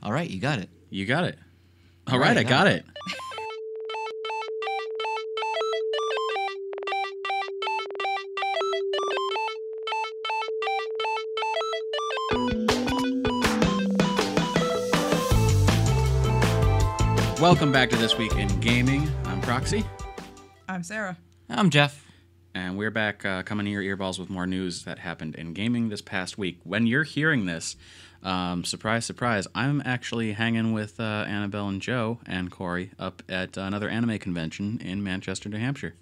All right, you got it. You got it. All right, I got it. Welcome back to This Week in Gaming. I'm Proxy. I'm Sarah. I'm Jeff. And we're back coming to your earballs with more news that happened in gaming this past week. When you're hearing this, surprise, surprise, I'm actually hanging with Annabelle and Joe and Corey up at another anime convention in Manchester, New Hampshire.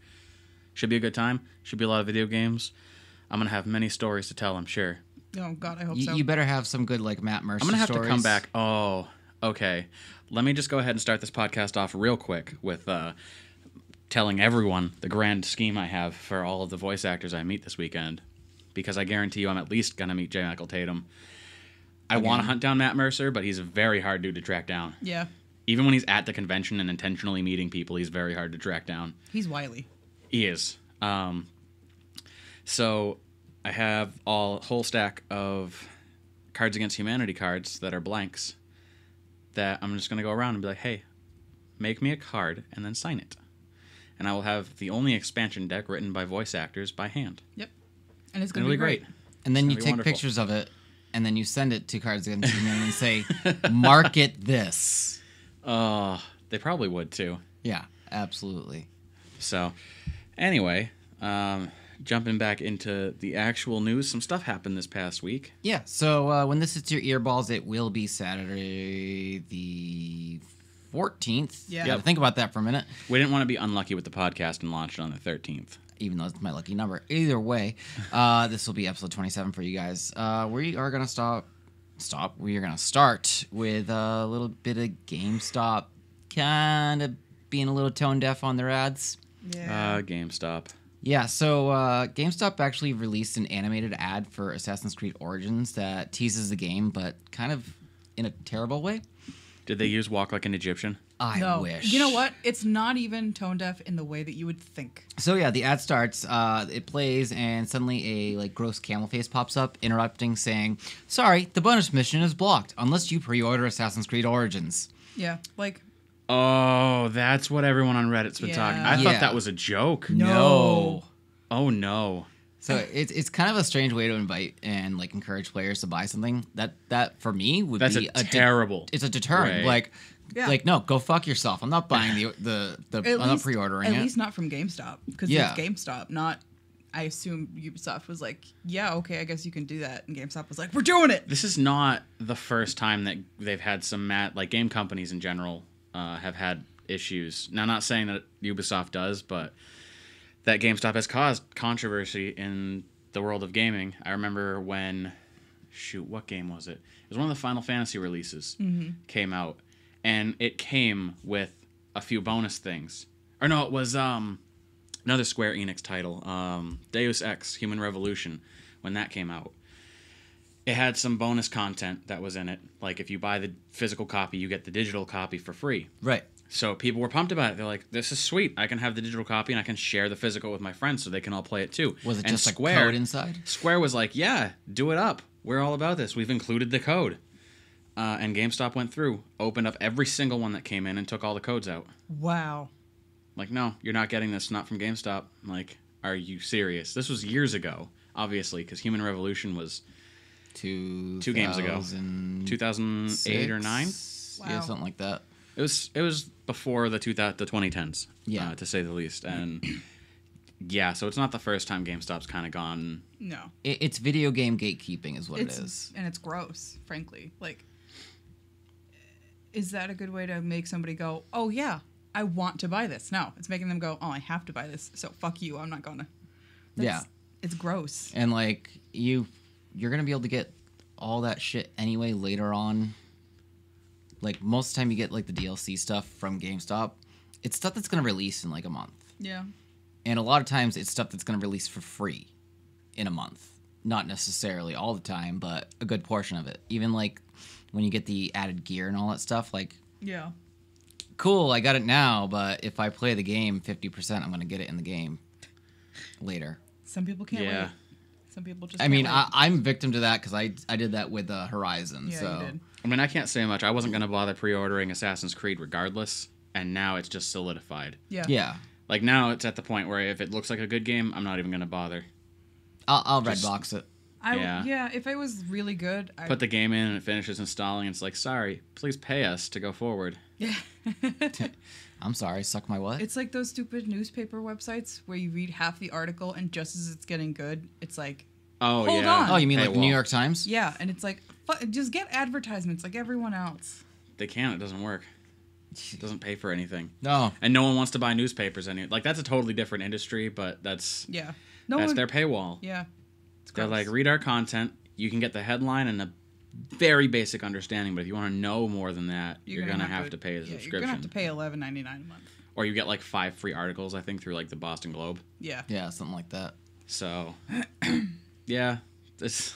Should be a good time. Should be a lot of video games. I'm going to have many stories to tell, I'm sure. Oh, God, I hope so. You better have some good, like, Matt Mercer stories. I'm going to have to come back. Oh, okay. Let me just go ahead and start this podcast off real quick with telling everyone the grand scheme I have for all of the voice actors I meet this weekend, because I guarantee you I'm at least going to meet J. Michael Tatum. I want to hunt down Matt Mercer, but he's a very hard dude to track down. Yeah. Even when he's at the convention and intentionally meeting people, he's very hard to track down. He's wily. He is. So I have a whole stack of Cards Against Humanity cards that are blanks that I'm just going to go around and be like, hey, make me a card and then sign it. And I will have the only expansion deck written by voice actors by hand. Yep. And it's going to be great. And then you take pictures of it, and then you send it to Cards Against Humanity and say, market this. They probably would, too. Yeah, absolutely. So, anyway, jumping back into the actual news, some stuff happened this past week. Yeah, so when this hits your earballs, it will be Saturday the 14th. Yeah. Gotta think about that for a minute. We didn't want to be unlucky with the podcast and launch it on the 13th. Even though it's my lucky number. Either way, this will be episode 27 for you guys. We are going to We are going to start with a little bit of GameStop kind of being a little tone deaf on their ads. Yeah. GameStop. Yeah, so GameStop actually released an animated ad for Assassin's Creed Origins that teases the game, but kind of in a terrible way. Did they use Walk Like an Egyptian? I wish. You know what? It's not even tone deaf in the way that you would think. So yeah, the ad starts, it plays, and suddenly a gross camel face pops up, interrupting, saying, "Sorry, the bonus mission is blocked unless you pre-order Assassin's Creed Origins." Yeah, Oh, that's what everyone on Reddit's been talking. I thought that was a joke. No. Oh no. So it's kind of a strange way to invite and encourage players to buy something. That for me would be terrible. It's a deterrent. Way. No, go fuck yourself. I'm not buying I'm not pre-ordering it. At least not from GameStop, because it's GameStop, not. I assume Ubisoft was like, yeah, okay, I guess you can do that, and GameStop was like, we're doing it. This is not the first time that they've had some game companies in general have had issues. Now, not saying that Ubisoft does, but that GameStop has caused controversy in the world of gaming. I remember when, what game was it? It was one of the Final Fantasy releases came out, and it came with a few bonus things. Or no, it was another Square Enix title, Deus Ex: Human Revolution, when that came out. It had some bonus content that was in it. Like, if you buy the physical copy, you get the digital copy for free. Right. So people were pumped about it. They're like, this is sweet. I can have the digital copy and I can share the physical with my friends so they can all play it too. Was it just a code inside? Square was like, yeah, do it up. We're all about this. We've included the code. And GameStop went through, opened up every single one that came in and took all the codes out. Wow. Like, no, you're not getting this. Not from GameStop. I'm like, are you serious? This was years ago, obviously, because Human Revolution was... two games ago, 2008 or 9. Wow. Yeah, something like that. It was before the 2010s, to say the least, and yeah, so it's not the first time GameStop's kind of gone. No, it's video game gatekeeping, is what it is, and it's gross, frankly. Is that a good way to make somebody go, "Oh yeah, I want to buy this"? No, it's making them go, "Oh, I have to buy this." So fuck you, I'm not gonna. It's gross, and you're going to be able to get all that shit anyway later on. Most of the time you get, the DLC stuff from GameStop. It's stuff that's going to release in, a month. Yeah. And a lot of times it's stuff that's going to release for free in a month. Not necessarily all the time, but a good portion of it. Even, when you get the added gear and all that stuff, Yeah. Cool, I got it now, but if I play the game 50%, I'm going to get it in the game later. Some people can't wait. Some people just. I mean, can't wait. I'm victim to that because I did that with Horizon. Yeah, so you did. I mean, I can't say much. I wasn't going to bother pre-ordering Assassin's Creed regardless, and now it's just solidified. Yeah. yeah, Like, now it's at the point where if it looks like a good game, I'm not even going to bother. I'll Just- Redbox it. Yeah. If it was really good, I Put the game in and it finishes installing, and it's like, sorry, please pay us to go forward. yeah. I'm sorry, suck my what? It's like those stupid newspaper websites where you read half the article and just as it's getting good, it's like, Oh, Hold yeah. on. Oh, you mean like the Paywall. New York Times? yeah, and it's like, just get advertisements like everyone else. They can't. It doesn't work. It doesn't pay for anything. No. And no one wants to buy newspapers. Like, that's a totally different industry, but that's Yeah. their paywall. Yeah. It's They're gross. like, read our content. You can get the headline and a very basic understanding, but if you want to know more than that, you're gonna have to pay a yeah, subscription. You're gonna have to pay $11.99 a month. Or you get like 5 free articles, I think, through like the Boston Globe. Yeah. Yeah, something like that. So, yeah, it's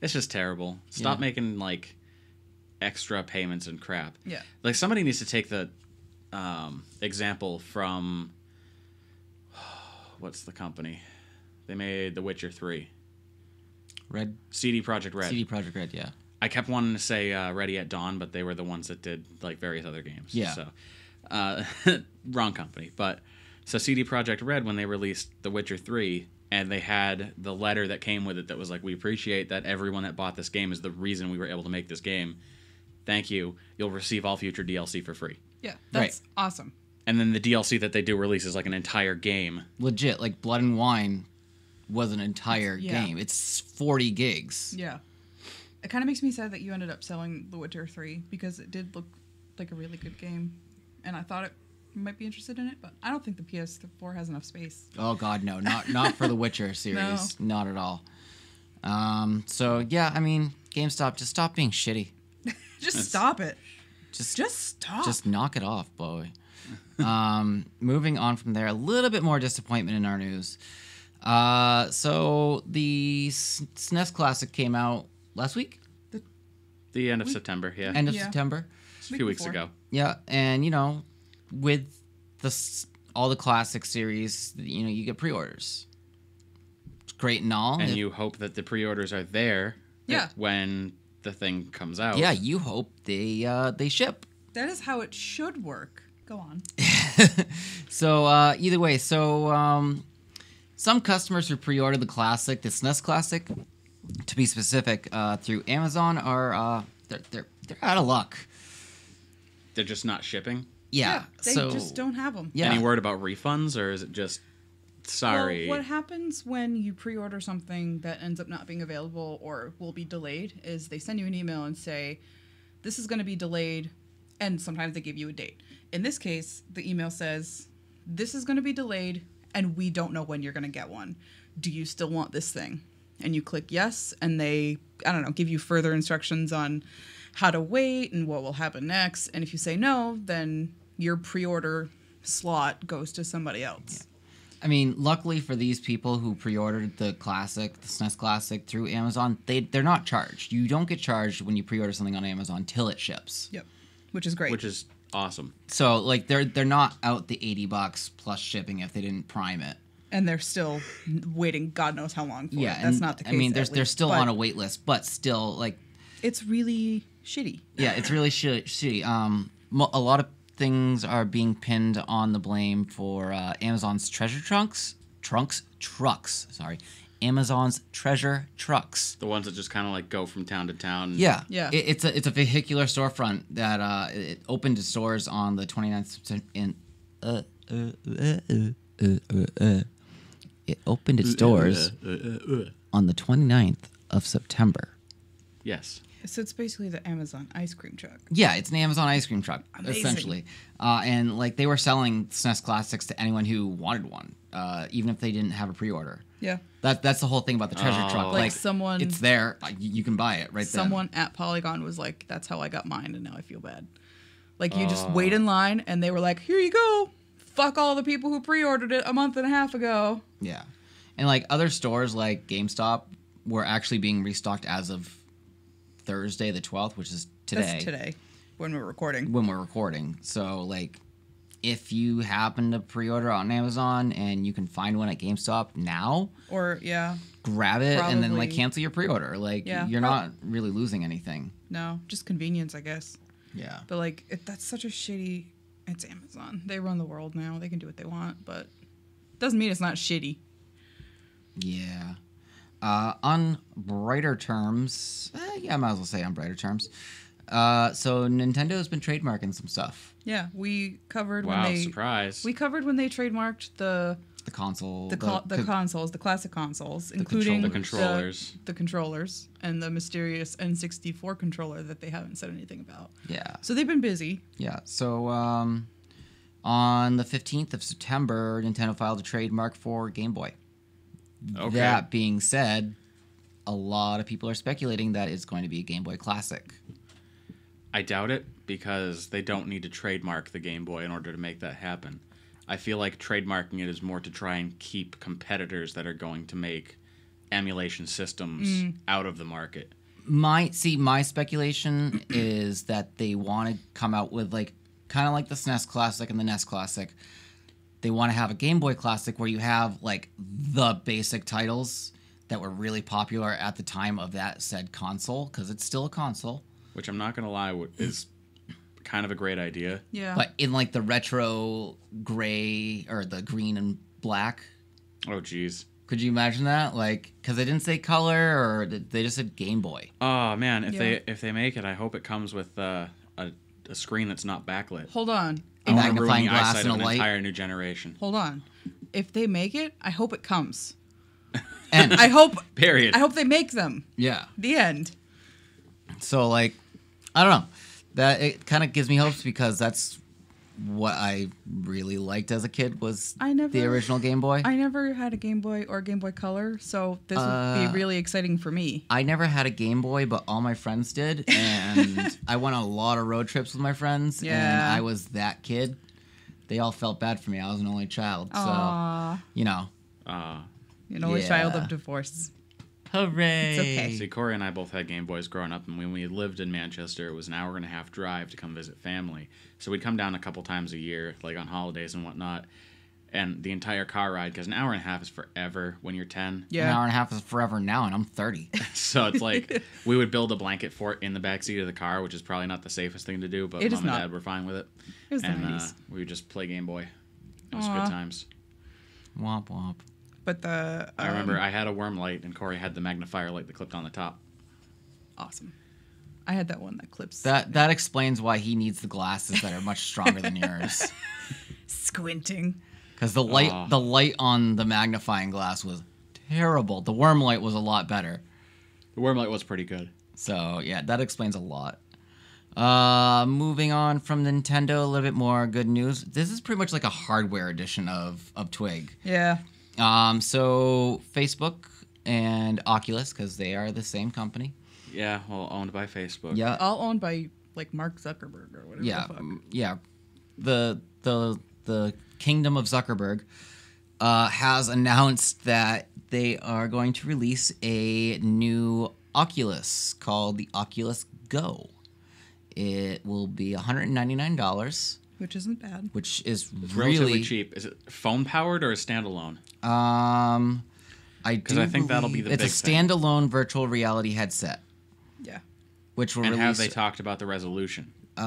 just terrible. Stop Yeah. making like extra payments and crap. Yeah. Like, somebody needs to take the example from what's the company? They made The Witcher 3. Red CD Projekt Red. CD Projekt Red, yeah. I kept wanting to say Ready at Dawn, but they were the ones that did like various other games. Yeah. So, wrong company. But so CD Projekt Red, when they released The Witcher 3, and they had the letter that came with it that was like, we appreciate that everyone that bought this game is the reason we were able to make this game. Thank you. You'll receive all future DLC for free. Yeah. That's awesome. And then the DLC that they do release is like an entire game. Legit, like Blood and Wine was an entire Yeah. game. It's 40 gigs. Yeah. It kind of makes me sad that you ended up selling The Witcher 3 because it did look like a really good game. And I thought it might be interested in it, but I don't think the PS4 has enough space. Oh god, no, not for the Witcher series, not at all. So yeah, I mean, GameStop, just stop being shitty. Just stop it. Just Stop. Just knock it off, boy. Moving on from there, a little bit more disappointment in our news. So the SNES Classic came out last week, The end of September, yeah. end of Yeah. September. A few weeks before. ago. Yeah, and with all the classic series, you get pre-orders. It's great and all. And you hope that the pre-orders are there Yeah. when the thing comes out. Yeah, you hope they ship. That is how it should work. Go on. So either way, some customers who pre-ordered the classic, the SNES Classic, to be specific, through Amazon are they're out of luck. They're just not shipping. Yeah, They so just don't have them. yeah. Any word about refunds, or is it just sorry? Well, what happens when you pre-order something that ends up not being available or will be delayed is they send you an email and say, this is going to be delayed, and sometimes they give you a date. In this case, the email says, this is going to be delayed, and we don't know when you're going to get one. Do you still want this thing? And you click yes, and they, give you further instructions on how to wait and what will happen next. And if you say no, then your pre-order slot goes to somebody else. I mean, luckily for these people who pre-ordered the SNES Classic through Amazon, they're not charged. You don't get charged when you pre-order something on Amazon till it ships. Yep, which is great. Which is awesome. So like they're not out the $80 plus shipping if they didn't prime it. And they're still waiting God knows how long for Yeah, it. That's and, not the case. I mean, at they're least, still but on a wait list, but still like it's really shitty. yeah, it's really shitty. A lot of things are being pinned on the blame for Amazon's treasure trucks. Sorry, Amazon's treasure trucks. The ones that just kind of like go from town to town. Yeah, Yeah. It's a vehicular storefront that it opened its doors on the 29th in. It opened its doors on the 29th of September. Yes. So it's basically the Amazon ice cream truck. Yeah, it's an Amazon ice cream truck, Amazing. essentially. And like they were selling SNES Classics to anyone who wanted one, even if they didn't have a pre-order. Yeah. That's the whole thing about the treasure truck. Like someone- it's there. You can buy it right Someone at Polygon was like, that's how I got mine, and now I feel bad. Like, you just wait in line, and they were like, here you go. Fuck all the people who pre-ordered it a month and a half ago. there. Yeah, and like other stores like GameStop were actually being restocked as of Thursday the 12th, which is today. That's today, when we're recording. When we're recording. So like, if you happen to pre-order on Amazon and you can find one at GameStop now, Or yeah, grab it and then like Probably. cancel your pre-order. Like Yeah, you're not really losing anything. no, just convenience, I guess. Yeah. But like, that's such a shitty. It's Amazon. They run the world now. They can do what they want, but doesn't mean it's not shitty. Yeah. On brighter terms, I might as well say on brighter terms. So Nintendo has been trademarking some stuff. Yeah, we covered Wow, when they surprise. we covered when they trademarked the Console. consoles, the classic consoles, including The controllers. the controllers, and the mysterious N64 controller that they haven't said anything about. Yeah. So they've been busy. Yeah. So on the 15th of September, Nintendo filed a trademark for Game Boy. Okay. That being said, a lot of people are speculating that it's going to be a Game Boy Classic. I doubt it because they don't need to trademark the Game Boy in order to make that happen. I feel like trademarking it is more to try and keep competitors that are going to make emulation systems out of the market. My speculation is that they want to come out with like kind of like the SNES Classic and the NES Classic. They want to have a Game Boy Classic where you have like the basic titles that were really popular at the time of that said console, because it's still a console. Which I'm not going to lie is kind of a great idea. Yeah. But in like the retro gray or the green and black. Oh, geez. Could you imagine that? Like, because they didn't say color or they just said Game Boy. Oh, man. Yeah. If they make it, I hope it comes with a screen that's not backlit. Hold on. I want to ruin magnifying the glass eyesight and of a an light. entire new generation. Hold on. If they make it, I hope it comes. And I hope Period. I hope they make them. yeah. The end. So like, I don't know. That it kind of gives me hopes because that's what I really liked as a kid was the original Game Boy. I never had a Game Boy or Game Boy Color, so this would be really exciting for me. I never had a Game Boy, but all my friends did, and I went on a lot of road trips with my friends, and Yeah. I was that kid. They all felt bad for me. I was an only child, Aww. so you know. You know, a child Yeah. of divorce. Hooray! It's okay. See, Corey and I both had Game Boys growing up, and when we lived in Manchester, it was an hour and a half drive to come visit family. So we'd come down a couple times a year, like on holidays and whatnot. And the entire car ride, because an hour and a half is forever when you're 10. Yeah. An hour and a half is forever now, and I'm 30. So it's like we would build a blanket fort in the backseat of the car, which is probably not the safest thing to do, but It is Mom and not. Dad were fine with it. It was the And 90s. we would just play Game Boy. It was Aw. good times. Womp womp. But the I remember I had a worm light, and Corey had the magnifier light that clipped on the top. awesome. I had that one that clips. That explains why he needs the glasses that are much stronger than yours. Squinting. Because the light on the magnifying glass was terrible. The worm light was a lot better. The worm light was pretty good. So yeah, that explains a lot. Moving on from Nintendo, a little bit more good news. This is pretty much like a hardware edition of TWIG. Yeah. So Facebook and Oculus, because they are the same company. Yeah, well, owned by Facebook. Yeah, All owned by like Mark Zuckerberg or whatever yeah, the fuck. yeah. The kingdom of Zuckerberg has announced that they are going to release a new Oculus called the Oculus Go. It will be $199, Which isn't bad. which is It's relatively really cheap. Is it phone powered or a standalone? I do. I think that'll be the it's a big thing. standalone virtual reality headset, Yeah. which will And release. have they talked about the resolution? let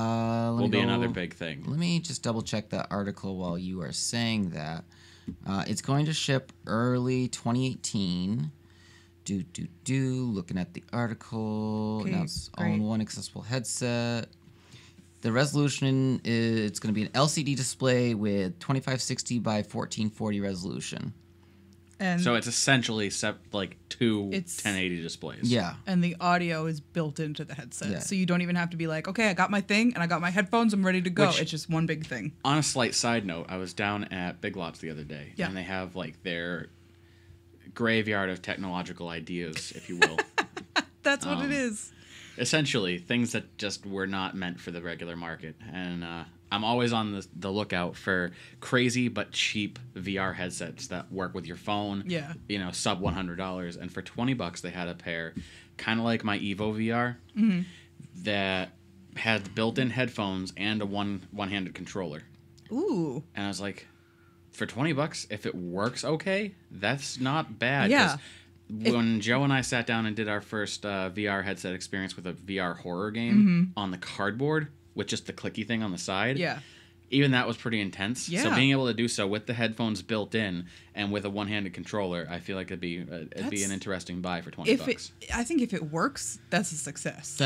me Will be go- another big thing. Let me just double check that article while you are saying that. It's going to ship early 2018. Looking at the article. Okay, Now it's great. all-in-one accessible headset. The resolution is it's going to be an LCD display with 2560 by 1440 resolution. And So it's essentially like two It's- 1080 displays. Yeah. and the audio is built into the headset. Yeah. So you don't even have to be like, okay, I got my thing and I got my headphones, I'm ready to go. Which- It's just one big thing. On a slight side note, I was down at Big Lots the other day, Yeah. and they have like their graveyard of technological ideas, if you will. That's what it is. Essentially, things that just were not meant for the regular market. And I'm always on the lookout for crazy but cheap VR headsets that work with your phone. Yeah. You know, sub $100. And for $20, they had a pair, kind of like my Evo VR, that had built-in headphones and a one-handed controller. Ooh. And I was like, for $20, if it works okay, that's not bad. Yeah. 'Cause when Joe and I sat down and did our first VR headset experience with a VR horror game on the cardboard with just the clicky thing on the side, Yeah. even that was pretty intense. So Yeah. being able to do so with the headphones built in and with a one-handed controller, I feel like it'd be an interesting buy for $20. I think if it works, that's a success.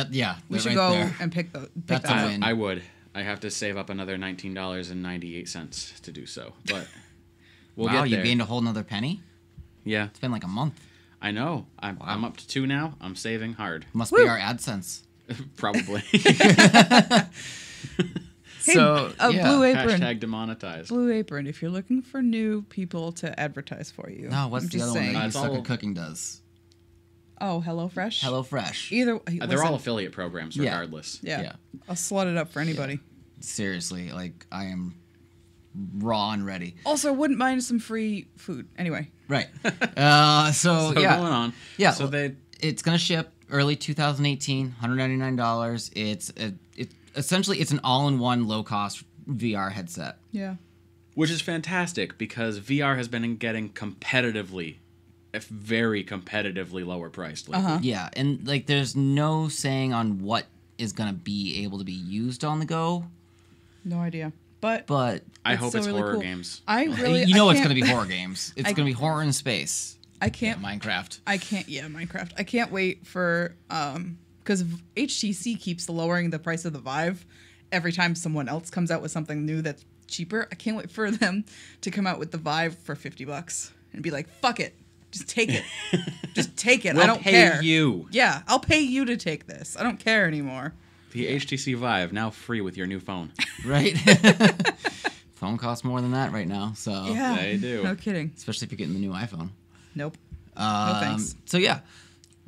We should go and pick That's that a up. win. I would. I have to save up another $19.98 to do so, but we'll wow, get you there. gained a whole nother penny? Yeah, It's been like a month. I know. I'm up to 2 now. I'm saving hard. Must Woo. be our AdSense. Probably. Hey, So, Blue Apron. Hashtag demonetized. Blue Apron. If you're looking for new people to advertise for you. No, what's I'm the just other saying. one that you It's suck all- at cooking does? Oh, HelloFresh. HelloFresh. Either They're all listen, affiliate programs, Yeah. regardless. Yeah. Yeah. I'll slut it up for anybody. Seriously, like, I am raw and ready. Also, wouldn't mind some free food. Anyway. Right. So So yeah. going on. Yeah. So they. It's gonna ship early 2018, $199. Essentially it's an all-in-one low-cost VR headset. Yeah. Which is fantastic because VR has been getting competitively, very competitively lower priced lately. Uh-huh. Yeah, and like there's no saying on what is gonna be able to be used on the go, No idea. But I hope still it's really horror cool. games. I really you know I it's can't- gonna be horror games. It's gonna be horror in space. I can't Minecraft. Minecraft. I can't wait for because HTC keeps lowering the price of the Vive every time someone else comes out with something new that's cheaper. I can't wait for them to come out with the Vive for $50 and be like, "Fuck it, just take it, just take it. I don't pay care." you. Yeah, I'll pay you to take this. I don't care anymore. The HTC Vive now free with your new phone. Right? Phone costs more than that right now, so Yeah, they do. No kidding. especially if you're getting the new iPhone. Nope. No thanks. So yeah,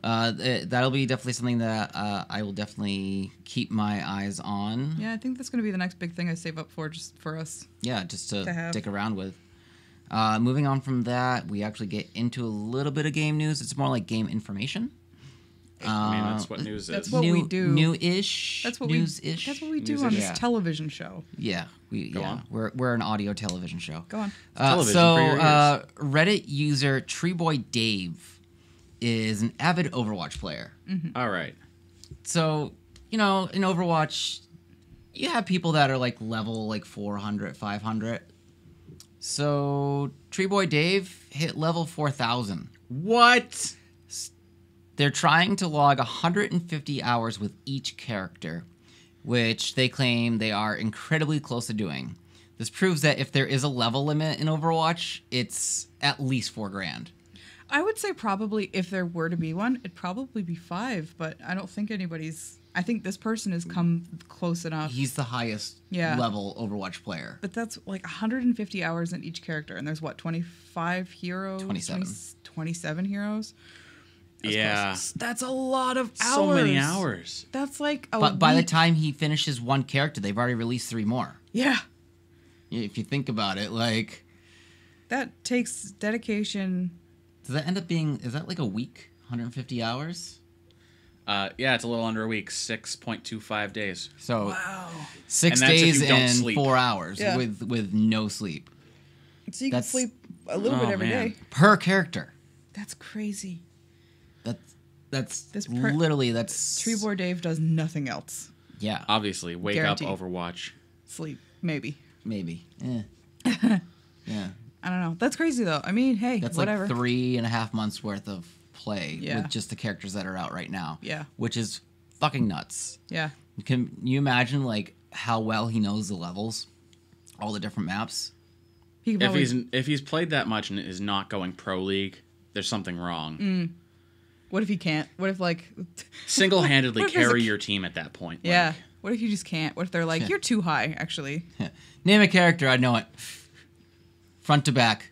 that'll be definitely something that I will definitely keep my eyes on. Yeah, I think that's gonna be the next big thing I save up for, just for us. Yeah, just to To have. dick around with. Moving on from that, we actually get into a little bit of game news. It's more like game information. I mean, that's what news that's is. what we do. New-ish. That's what news-ish. That's what we do News-ish. on this Yeah. television show. Yeah, on. we're an audio television show. Go on. Television So for your ears. Reddit user Treeboy Dave is an avid Overwatch player. All right. So, in Overwatch, you have people that are like level like 400, 500. So, Treeboy Dave hit level 4,000. What? They're trying to log 150 hours with each character, which they claim they are incredibly close to doing. This proves that if there is a level limit in Overwatch, it's at least $4,000. I would say probably if there were to be one, it'd probably be 5, but I don't think I think this person has come close enough. He's the highest Yeah. level Overwatch player. But that's like 150 hours in each character, and there's what, 25 heroes? 27. 27 heroes? That's Yeah. close. That's a lot of hours. So many hours. That's like a But by the week. time he finishes one character, they've already released 3 more. Yeah. If you think about it, like, That takes dedication. does that end up being, is that like a week? 150 hours? Yeah, it's a little under a week, 6.25 days. So Wow. 6 And that's if days you don't and sleep. 4 hours Yeah. with no sleep. So you That's- can sleep a little bit Oh, every day. man. Per character. That's crazy. That's This literally, that's... Treeboy Dave does nothing else. Yeah, Obviously, wake Guaranteed. up, Overwatch. Sleep, maybe. maybe. Yeah. I don't know. That's crazy though. I mean, hey, That's whatever. like 3.5 months worth of play Yeah. with just the characters that are out right now. Yeah. Which is fucking nuts. Yeah. Can you imagine like how well he knows the levels, all the different maps? He could If he's played that much and is not going pro league, there's something wrong. What if he can't? What if like Single-handedly What if there's carry a- your team at that point. yeah. Like, What if you just can't? What if they're like, you're too high, actually? Name a character, I know it. Front to back.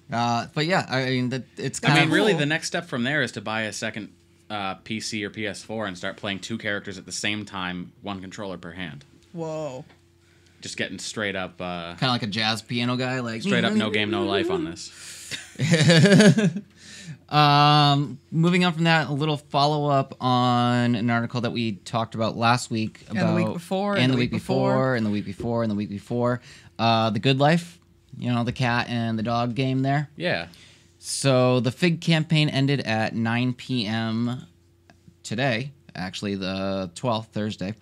But yeah, I mean it's kind I mean, of really, cool. the next step from there is to buy a second PC or PS4 and start playing 2 characters at the same time, 1 controller per hand. Whoa. Just getting straight up, kind of like a jazz piano guy, like no game, no life on this. Moving on from that, a little follow up on an article that we talked about last week about the week before, and the week before, and the week before, and the week before. The Good Life, the cat and the dog game there. Yeah. So the FIG campaign ended at 9 p.m. today, actually the 12th, Thursday.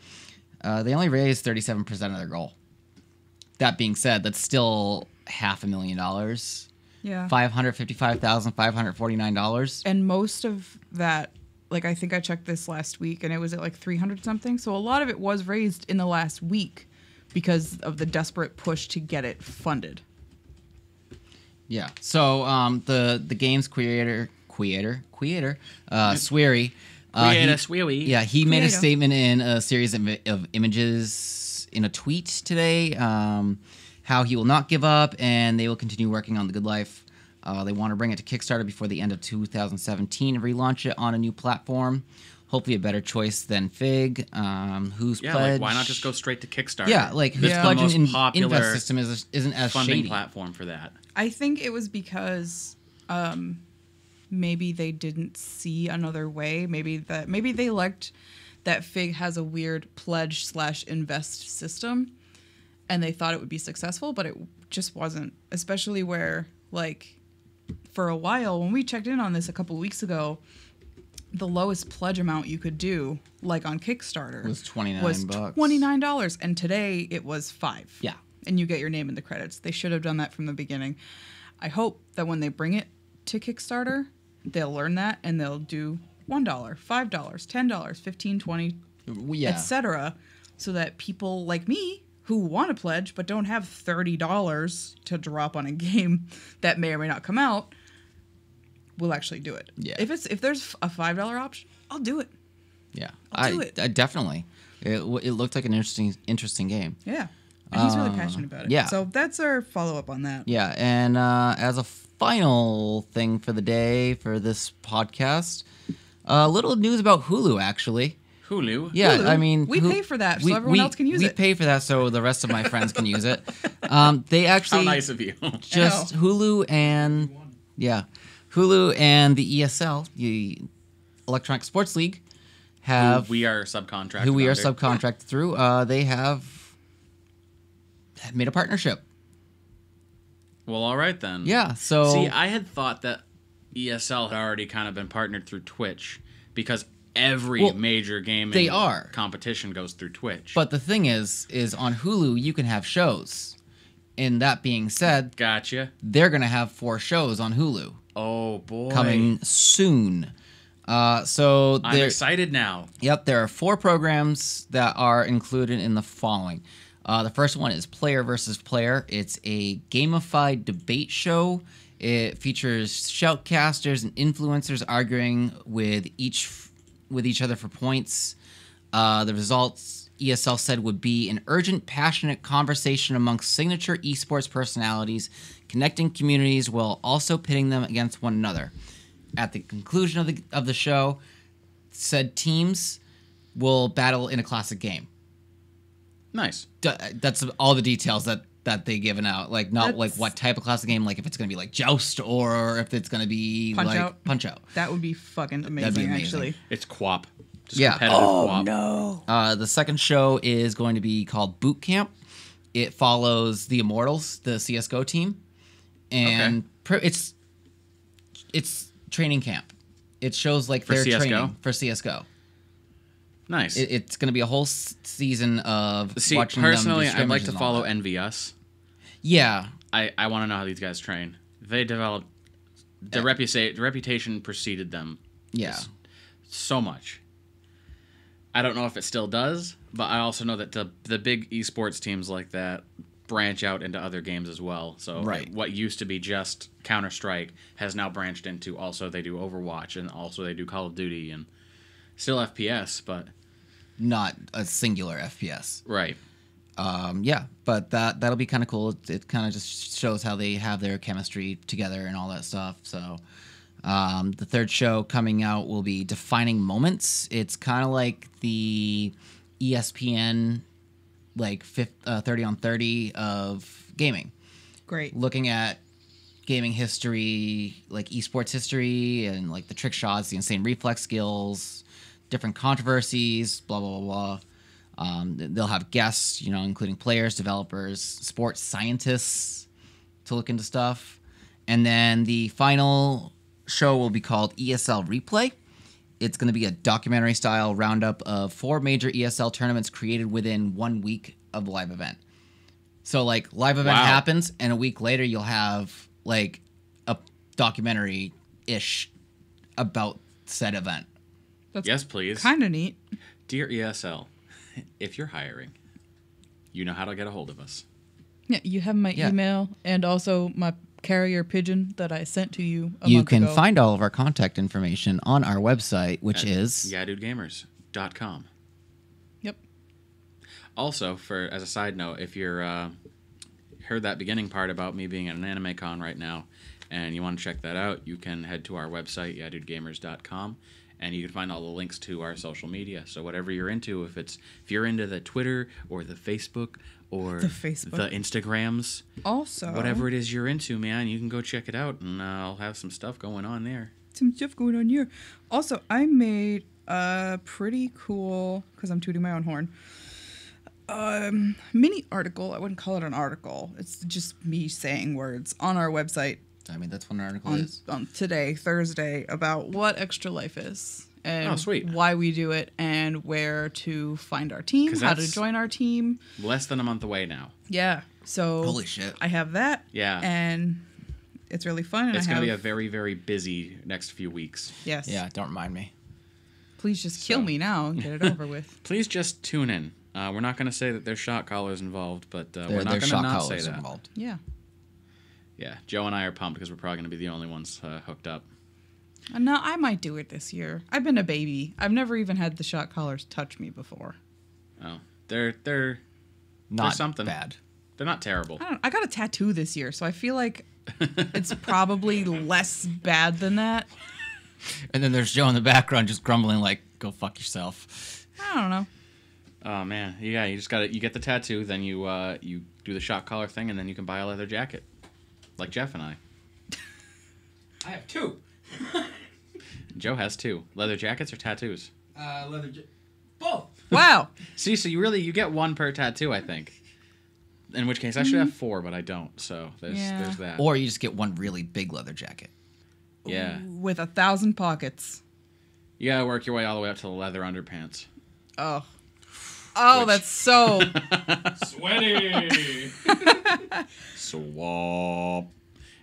They only raised 37% of their goal. That being said, that's still $500,000. Yeah. $555,549. And most of that, like, I think I checked this last week, and it was at like 300 something. So a lot of it was raised in the last week because of the desperate push to get it funded. Yeah. So the game's creator, Sweary. Sweary. Yeah, he made a Creator. statement in a series of images in a tweet today. How he will not give up and they will continue working on The Good Life. They want to bring it to Kickstarter before the end of 2017 and relaunch it on a new platform. Hopefully a better choice than FIG. Who's Yeah, Pledge? like why not just go straight to Kickstarter? Yeah, like This whose is the Pledge most and popular invest system isn't as funding shady. platform for that. I think it was because maybe they didn't see another way. Maybe they liked that FIG has a weird pledge/invest system, and they thought it would be successful, but it just wasn't. Especially where, like, for a while when we checked in on this a couple weeks ago, the lowest pledge amount you could do, like on Kickstarter, Was $29. was $29, and today it was $5. Yeah. And you get your name in the credits. They should have done that from the beginning. I hope that when they bring it to Kickstarter, they'll learn that and they'll do $1, $5, $10, $15, $20, Yeah. etc., so that people like me who want to pledge but don't have $30 to drop on a game that may or may not come out will actually do it. Yeah. If there's a $5 option, I'll do it. Yeah. I'll do it. I definitely. It looked like an interesting game. Yeah. And he's really passionate about it. yeah. So that's our follow-up on that. Yeah, and as a final thing for the day for this podcast, a little news about Hulu, actually. Hulu. Yeah, Hulu? I mean... We pay for that so everyone else can use we it. We pay for that so the rest of my friends can use it. They actually... How nice of you. Just Hulu and... Yeah. Hulu and the ESL, the Electronic Sports League, have... Who we are subcontracted Who we are under. subcontracted through. They have made a partnership. Well, all right then. Yeah, so... See, I had thought that ESL had already kind of been partnered through Twitch because every major gaming they are. competition goes through Twitch. But the thing is on Hulu, you can have shows. And that being said, Gotcha. they're going to have 4 shows on Hulu Oh, boy. coming soon. So I'm excited now. Yep, there are 4 programs that are included in the following. The first one is Player versus Player. It's a gamified debate show. It features shoutcasters and influencers arguing with each other for points. The results, ESL said, would be an urgent, passionate conversation amongst signature esports personalities, connecting communities while also pitting them against one another. At the conclusion of the show, said teams will battle in a classic game. Nice. That's all the details that they given out. Like, not like That's- what type of classic game, like if it's going to be like Joust or if it's going to be Punch Out. That would be fucking amazing, That'd be amazing. actually. It's QWOP. Just Yeah. competitive QWOP. no. The second show is going to be called Boot Camp. It follows the Immortals, the CSGO team. And it's training camp. It shows like For their CS:GO? training for CSGO. Nice. It's going to be a whole season of See, watching them do personally, I'd like scrimmages to and all follow that. Envious. Yeah. I want to know how these guys train. They developed... The reputation preceded them. Yeah. So much. I don't know if it still does, but I also know that the big esports teams like that branch out into other games as well. So Right. what used to be just Counter-Strike has now branched into also they do Overwatch and also they do Call of Duty and still FPS, but... Not a singular FPS. Right. Yeah, but that'll be kind of cool. It kind of just shows how they have their chemistry together and all that stuff. So the third show coming out will be Defining Moments. It's kind of like the ESPN, like 30 on 30 of gaming. Great. Looking at gaming history, like esports history, and like the trick shots, the insane reflex skills, different controversies, blah blah blah blah. They'll have guests, you know, including players, developers, sports scientists to look into stuff, and then the final show will be called ESL Replay. It's going to be a documentary style roundup of 4 major ESL tournaments created within 1 week of the live event. So, like, live event happens, and a week later you'll have, like, a documentary-ish about said event. That's yes, please. Kind of neat. Dear ESL, if you're hiring, you know how to get a hold of us. Yeah, you have my email and also my carrier pigeon that I sent to you a You month can ago. find all of our contact information on our website, which is... YaDudeGamers.com. Yep. Also, as a side note, if you're heard that beginning part about me being at an anime con right now and you want to check that out, you can head to our website, YaDudeGamers.com, and you can find all the links to our social media. So whatever you're into, if you're into the Twitter or the Facebook or the Instagrams, also whatever it is you're into, man, you can go check it out, and I'll have some stuff going on there. Some stuff going on here. Also, I made a pretty cool, because I'm tooting my own horn, mini article. I wouldn't call it an article. It's just me saying words on our website. I mean, that's what an article is. On today, Thursday, about what Extra Life is. And sweet. Why we do it and where to find our team, how to join our team. Less than a month away now. Yeah. So Holy shit. I have that. Yeah. And it's really fun. And it's going to be a very, very busy next few weeks. Yes. Yeah, don't remind me. Please just kill me now and get it over with. Please just tune in. We're not going to say that there's shot callers involved, but we're not going to not say that. Involved. Yeah. Yeah. Joe and I are pumped because we're probably going to be the only ones hooked up. No, I might do it this year. I've been a baby. I've never even had the shot callers touch me before. Oh, they're Not something bad. They're not terrible. I got a tattoo this year, so I feel like it's probably less bad than that. And then there's Joe in the background just grumbling like, "Go fuck yourself." I don't know. Oh man, yeah. You just you get the tattoo, then you do the shot collar thing, and then you can buy a leather jacket, like Jeff and I. I have 2. Joe has 2 leather jackets or tattoos. Both. Wow. See, so you get 1 per tattoo, I think. In which case, I should have 4, but I don't. So there's that. Or you just get 1 really big leather jacket. Yeah. With 1,000 pockets. You gotta work your way all the way up to the leather underpants. Oh. Which- That's so... Sweaty. Swap.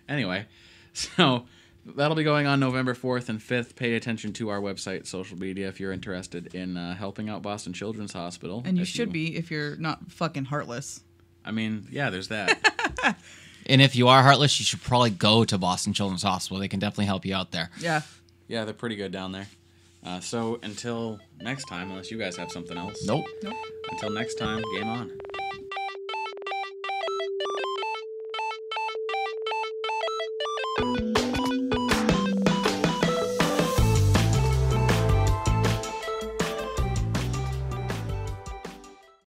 Anyway, so that'll be going on November 4th and 5th. Pay attention to our website, social media, if you're interested in helping out Boston Children's Hospital. And you should be if you're not fucking heartless. I mean, yeah, there's that. And if you are heartless, you should probably go to Boston Children's Hospital. They can definitely help you out there. Yeah. Yeah, they're pretty good down there. So until next time, unless you guys have something else. Nope. Until next time, game on.